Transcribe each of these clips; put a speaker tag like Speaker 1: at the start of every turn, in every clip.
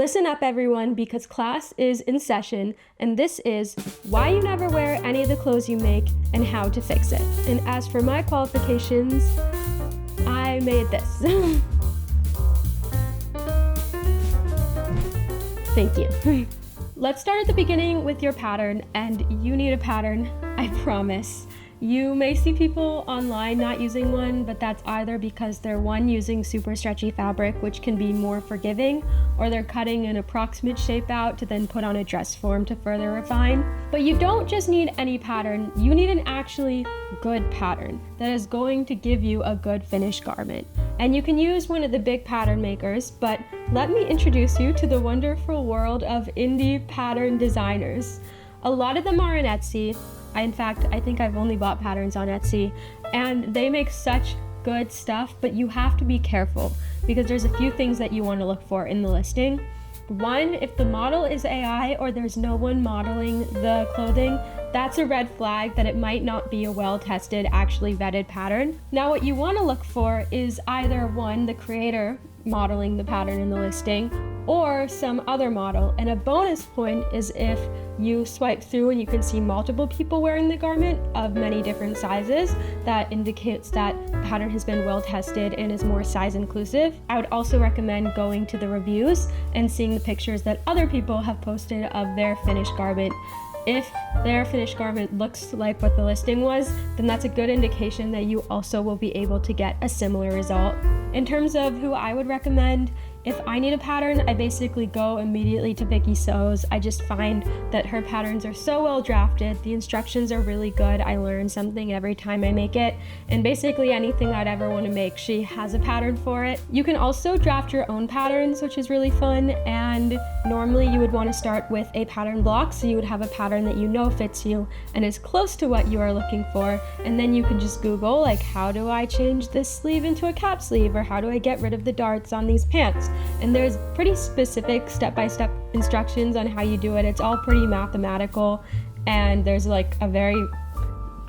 Speaker 1: Listen up everyone, because class is in session, and this is why you never wear any of the clothes you make and how to fix it. And as for my qualifications, I made this. Thank you. Let's start at the beginning with your pattern, and you need a pattern, I promise. You may see people online not using one, but that's either because they're using super stretchy fabric, which can be more forgiving, or they're cutting an approximate shape out to then put on a dress form to further refine. But you don't just need any pattern, you need an actually good pattern that is going to give you a good finished garment. And you can use one of the big pattern makers, but let me introduce you to the wonderful world of indie pattern designers. A lot of them are on Etsy. In fact, I think I've only bought patterns on Etsy, and they make such good stuff, but you have to be careful because there's a few things that you want to look for in the listing. One, if the model is AI or there's no one modeling the clothing, that's a red flag that it might not be a well-tested, actually vetted pattern. Now, what you want to look for is either one, the creator modeling the pattern in the listing, or some other model. And a bonus point is if you swipe through and you can see multiple people wearing the garment of many different sizes, that indicates that the pattern has been well tested and is more size inclusive. I would also recommend going to the reviews and seeing the pictures that other people have posted of their finished garment. If their finished garment looks like what the listing was, then that's a good indication that you also will be able to get a similar result. In terms of who I would recommend, if I need a pattern, I basically go immediately to Vicky Sews. I just find that her patterns are so well drafted, the instructions are really good, I learn something every time I make it, and basically anything I'd ever want to make, she has a pattern for it. You can also draft your own patterns, which is really fun, and normally you would want to start with a pattern block, so you would have a pattern that you know fits you and is close to what you are looking for, and then you can just Google, like, how do I change this sleeve into a cap sleeve, or how do I get rid of the darts on these pants? And there's pretty specific step-by-step instructions on how you do it. It's all pretty mathematical, and there's like a very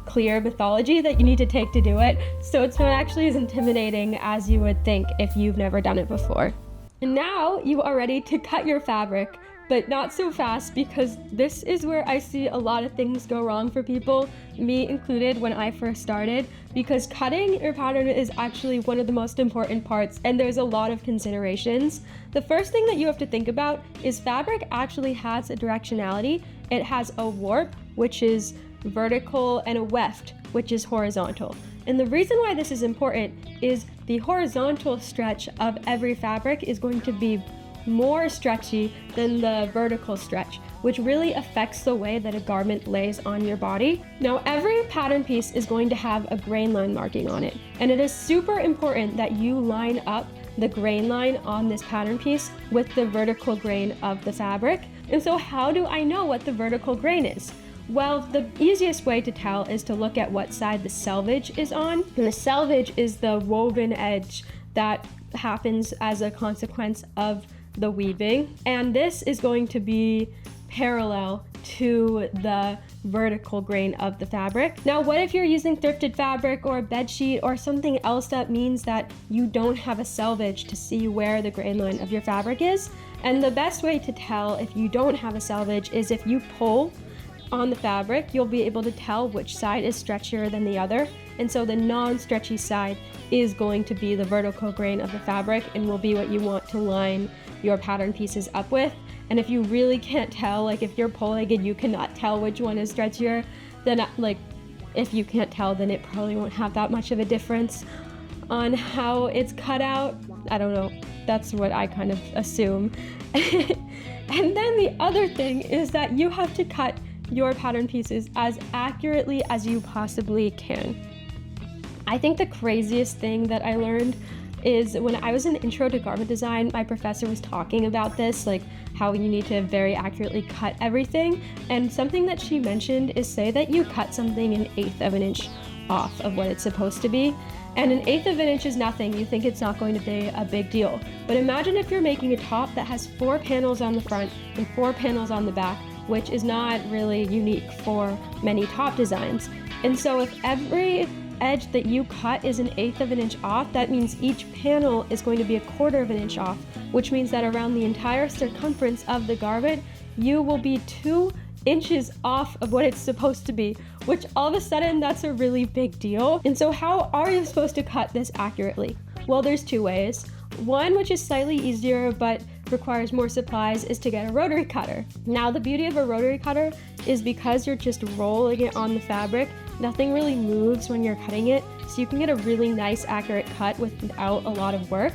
Speaker 1: clear mythology that you need to take to do it. So it's not actually as intimidating as you would think if you've never done it before. And now you are ready to cut your fabric, but not so fast, because this is where I see a lot of things go wrong for people, me included when I first started, because cutting your pattern is actually one of the most important parts, and there's a lot of considerations. The first thing that you have to think about is fabric actually has a directionality. It has a warp, which is vertical, and a weft, which is horizontal. And the reason why this is important is the horizontal stretch of every fabric is going to be more stretchy than the vertical stretch, which really affects the way that a garment lays on your body. Now, every pattern piece is going to have a grain line marking on it, and it is super important that you line up the grain line on this pattern piece with the vertical grain of the fabric. And so how do I know what the vertical grain is? Well, the easiest way to tell is to look at what side the selvage is on. And the selvage is the woven edge that happens as a consequence of the weaving, and this is going to be parallel to the vertical grain of the fabric. Now, what if you're using thrifted fabric or a bed sheet or something else that means that you don't have a selvage to see where the grain line of your fabric is? And the best way to tell if you don't have a selvage is if you pull on the fabric, you'll be able to tell which side is stretchier than the other. And so the non-stretchy side is going to be the vertical grain of the fabric and will be what you want to line your pattern pieces up with. And if you really can't tell, like if you're pulling and you cannot tell which one is stretchier, then if you can't tell, then it probably won't have that much of a difference on how it's cut out. I don't know, that's what I kind of assume. And then the other thing is that you have to cut your pattern pieces as accurately as you possibly can. I think the craziest thing that I learned is when I was in Intro to Garment Design, my professor was talking about this, like how you need to very accurately cut everything. And something that she mentioned is, say that you cut something 1/8 of an inch off of what it's supposed to be. And 1/8 of an inch is nothing. You think it's not going to be a big deal. But imagine if you're making a top that has 4 panels on the front and 4 panels on the back, which is not really unique for many top designs. And so if every edge that you cut is 1/8 of an inch off, that means each panel is going to be 1/4 of an inch off, which means that around the entire circumference of the garment, you will be 2 inches off of what it's supposed to be, which all of a sudden that's a really big deal. And so how are you supposed to cut this accurately? Well, there's 2 ways. One, which is slightly easier but requires more supplies, is to get a rotary cutter. Now, the beauty of a rotary cutter is because you're just rolling it on the fabric, nothing really moves when you're cutting it, so you can get a really nice accurate cut without a lot of work.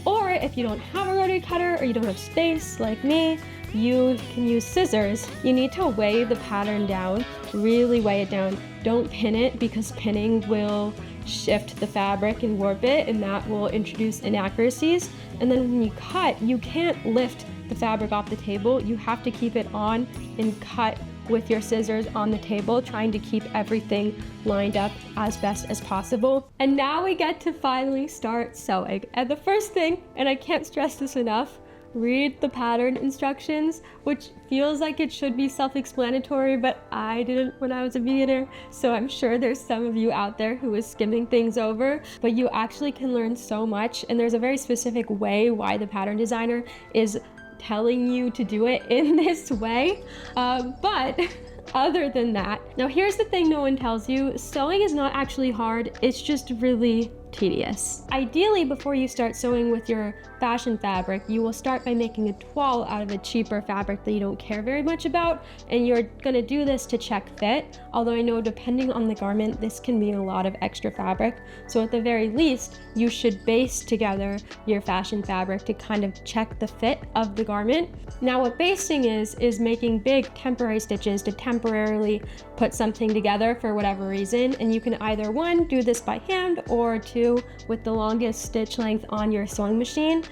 Speaker 1: Or if you don't have a rotary cutter or you don't have space like me, you can use scissors. You need to weigh the pattern down, really weigh it down. Don't pin it, because pinning will shift the fabric and warp it, and that will introduce inaccuracies. And then when you cut, you can't lift the fabric off the table. You have to keep it on and cut with your scissors on the table, trying to keep everything lined up as best as possible. And now we get to finally start sewing. And the first thing, and I can't stress this enough, read the pattern instructions, which feels like it should be self-explanatory, but I didn't when I was a beginner, so I'm sure there's some of you out there who is skimming things over, but you actually can learn so much, and there's a very specific way why the pattern designer is telling you to do it in this way. But other than that, now here's the thing no one tells you: sewing is not actually hard, it's just really tedious. Ideally, before you start sewing with your fashion fabric, you will start by making a toile out of a cheaper fabric that you don't care very much about, and you're gonna do this to check fit, although I know depending on the garment, this can be a lot of extra fabric. So at the very least, you should baste together your fashion fabric to kind of check the fit of the garment. Now what basting is making big temporary stitches to temporarily put something together for whatever reason, and you can either, 1, do this by hand, or 2, with the longest stitch length on your sewing machine.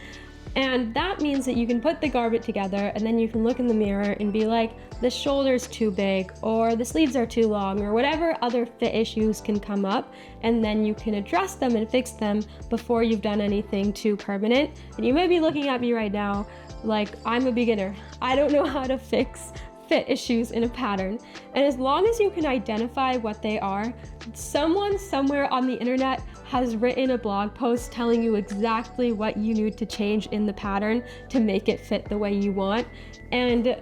Speaker 1: And that means that you can put the garment together, and then you can look in the mirror and be like, the shoulder's too big, or the sleeves are too long, or whatever other fit issues can come up, and then you can address them and fix them before you've done anything too permanent. And you may be looking at me right now like I'm a beginner. I don't know how to fix fit issues in a pattern. And as long as you can identify what they are, someone somewhere on the internet has written a blog post telling you exactly what you need to change in the pattern to make it fit the way you want. And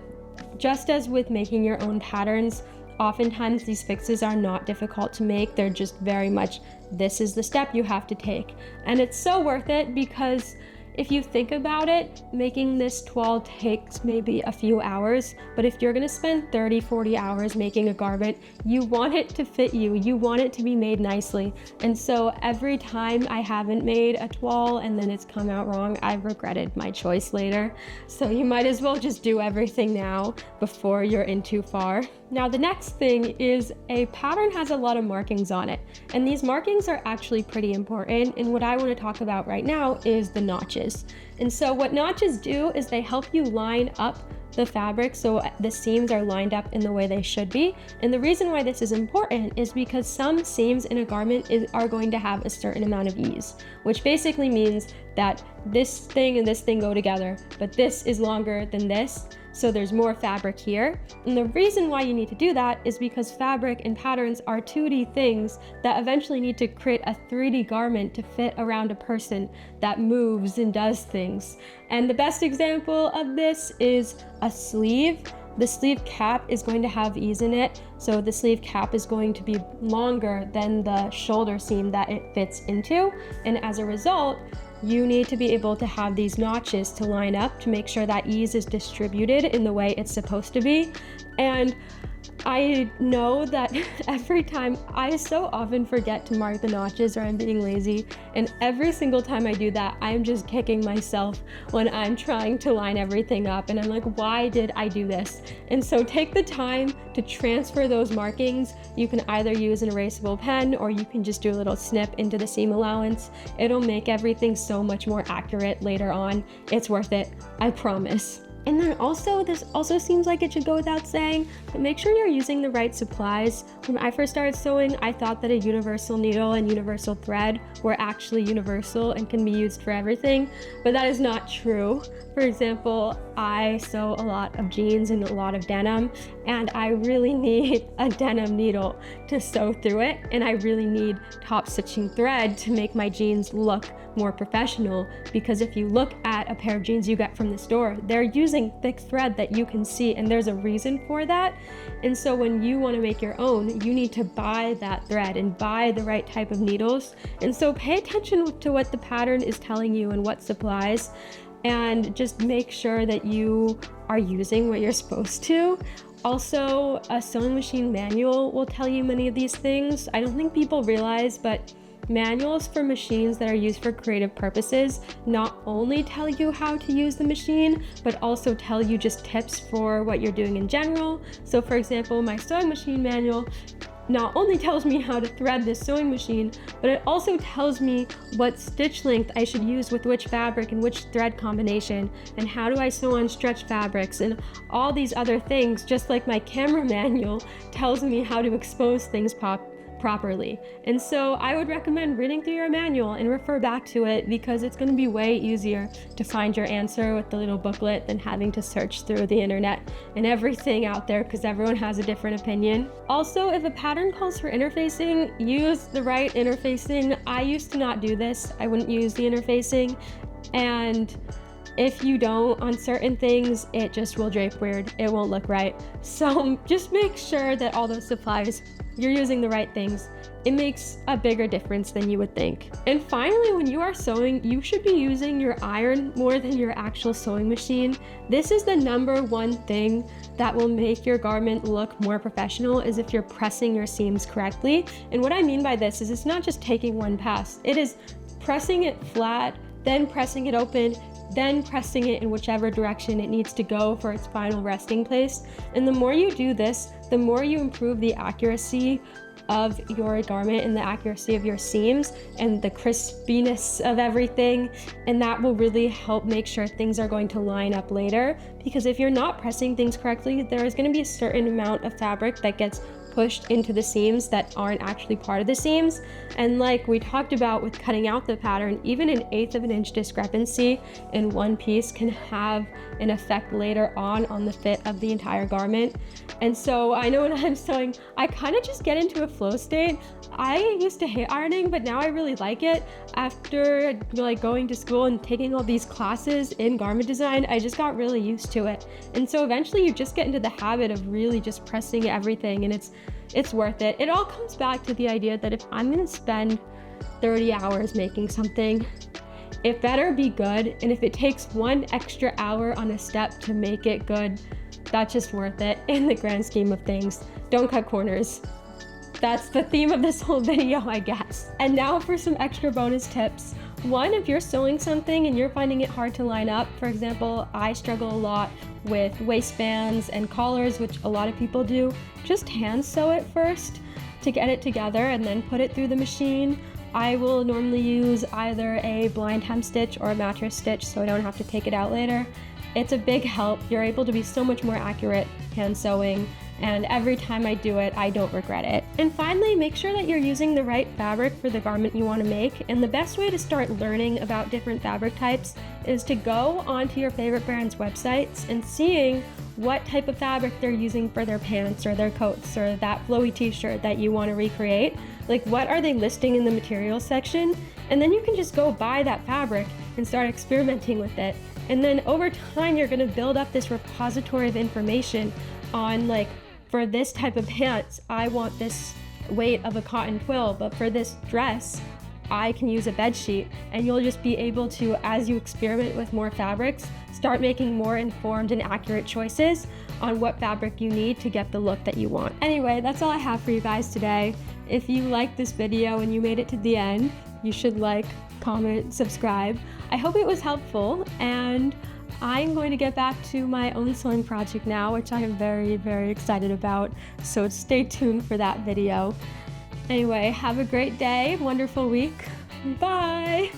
Speaker 1: just as with making your own patterns, oftentimes these fixes are not difficult to make. They're just very much, this is the step you have to take. And it's so worth it, because if you think about it, making this toile takes maybe a few hours, but if you're gonna spend 30, 40 hours making a garment, you want it to fit you, you want it to be made nicely. And so every time I haven't made a toile and then it's come out wrong, I've regretted my choice later. So you might as well just do everything now before you're in too far. Now the next thing is, a pattern has a lot of markings on it, and these markings are actually pretty important, and what I want to talk about right now is the notches. And so what notches do is they help you line up the fabric so the seams are lined up in the way they should be. And the reason why this is important is because some seams in a garment are going to have a certain amount of ease, which basically means that this thing and this thing go together, but this is longer than this, so there's more fabric here. And the reason why you need to do that is because fabric and patterns are 2D things that eventually need to create a 3D garment to fit around a person that moves and does things. And the best example of this is a sleeve. The sleeve cap is going to have ease in it, so the sleeve cap is going to be longer than the shoulder seam that it fits into, and as a result, you need to be able to have these notches to line up to make sure that ease is distributed in the way it's supposed to be. And I know that every time, I so often forget to mark the notches, or I'm being lazy, and every single time I do that, I'm just kicking myself when I'm trying to line everything up, and I'm like, why did I do this? And so take the time to transfer those markings. You can either use an erasable pen, or you can just do a little snip into the seam allowance. It'll make everything so much more accurate later on. It's worth it, I promise. And then also, this also seems like it should go without saying, but make sure you're using the right supplies. When I first started sewing, I thought that a universal needle and universal thread were actually universal and can be used for everything, but that is not true. For example, I sew a lot of jeans and a lot of denim, and I really need a denim needle to sew through it, and I really need top stitching thread to make my jeans look more professional, because if you look at a pair of jeans you get from the store, they're using thick thread that you can see, and there's a reason for that. And so when you want to make your own, you need to buy that thread and buy the right type of needles. And so pay attention to what the pattern is telling you and what supplies, and just make sure that you are using what you're supposed to. Also, a sewing machine manual will tell you many of these things. I don't think people realize, but manuals for machines that are used for creative purposes not only tell you how to use the machine, but also tell you just tips for what you're doing in general. So for example, my sewing machine manual not only tells me how to thread this sewing machine, but it also tells me what stitch length I should use with which fabric and which thread combination, and how do I sew on stretch fabrics, and all these other things, just like my camera manual tells me how to expose things properly. And so I would recommend reading through your manual and refer back to it, because it's going to be way easier to find your answer with the little booklet than having to search through the internet and everything out there, because everyone has a different opinion. Also, if a pattern calls for interfacing, use the right interfacing. I used to not do this. I wouldn't use the interfacing, and if you don't on certain things, it just will drape weird. It won't look right. So just make sure that all those supplies, you're using the right things. It makes a bigger difference than you would think. And finally, when you are sewing, you should be using your iron more than your actual sewing machine. This is the number one thing that will make your garment look more professional, is if you're pressing your seams correctly. And what I mean by this is it's not just taking one pass. It is pressing it flat, then pressing it open, then pressing it in whichever direction it needs to go for its final resting place. And the more you do this, the more you improve the accuracy of your garment and the accuracy of your seams and the crispiness of everything. And that will really help make sure things are going to line up later. Because if you're not pressing things correctly, there is going to be a certain amount of fabric that gets pushed into the seams that aren't actually part of the seams. And like we talked about with cutting out the pattern, even an 1/8 of an inch discrepancy in one piece can have an effect later on the fit of the entire garment. And so I know when I'm sewing, I kind of just get into a flow state. I used to hate ironing, but now I really like it. After like going to school and taking all these classes in garment design, I just got really used to it. And so eventually you just get into the habit of really just pressing everything, and it's worth it. It all comes back to the idea that if I'm gonna spend 30 hours making something, it better be good. And if it takes 1 extra hour on a step to make it good, that's just worth it in the grand scheme of things. Don't cut corners. That's the theme of this whole video, I guess. And now for some extra bonus tips. One, if you're sewing something and you're finding it hard to line up, for example, I struggle a lot with waistbands and collars, which a lot of people do, just hand sew it first to get it together and then put it through the machine. I will normally use either a blind hem stitch or a mattress stitch so I don't have to take it out later. It's a big help. You're able to be so much more accurate hand sewing, and every time I do it, I don't regret it. And finally, make sure that you're using the right fabric for the garment you want to make. And the best way to start learning about different fabric types is to go onto your favorite brand's websites and seeing what type of fabric they're using for their pants or their coats or that flowy t-shirt that you want to recreate. Like, what are they listing in the materials section? And then you can just go buy that fabric and start experimenting with it. And then over time, you're going to build up this repository of information on, like, for this type of pants, I want this weight of a cotton twill, but for this dress, I can use a bed sheet. And you'll just be able to, as you experiment with more fabrics, start making more informed and accurate choices on what fabric you need to get the look that you want. Anyway, that's all I have for you guys today. If you liked this video and you made it to the end, you should like, comment, subscribe. I hope it was helpful, and I'm going to get back to my own sewing project now, which I am very, very excited about. So stay tuned for that video. Anyway, have a great day, wonderful week. Bye!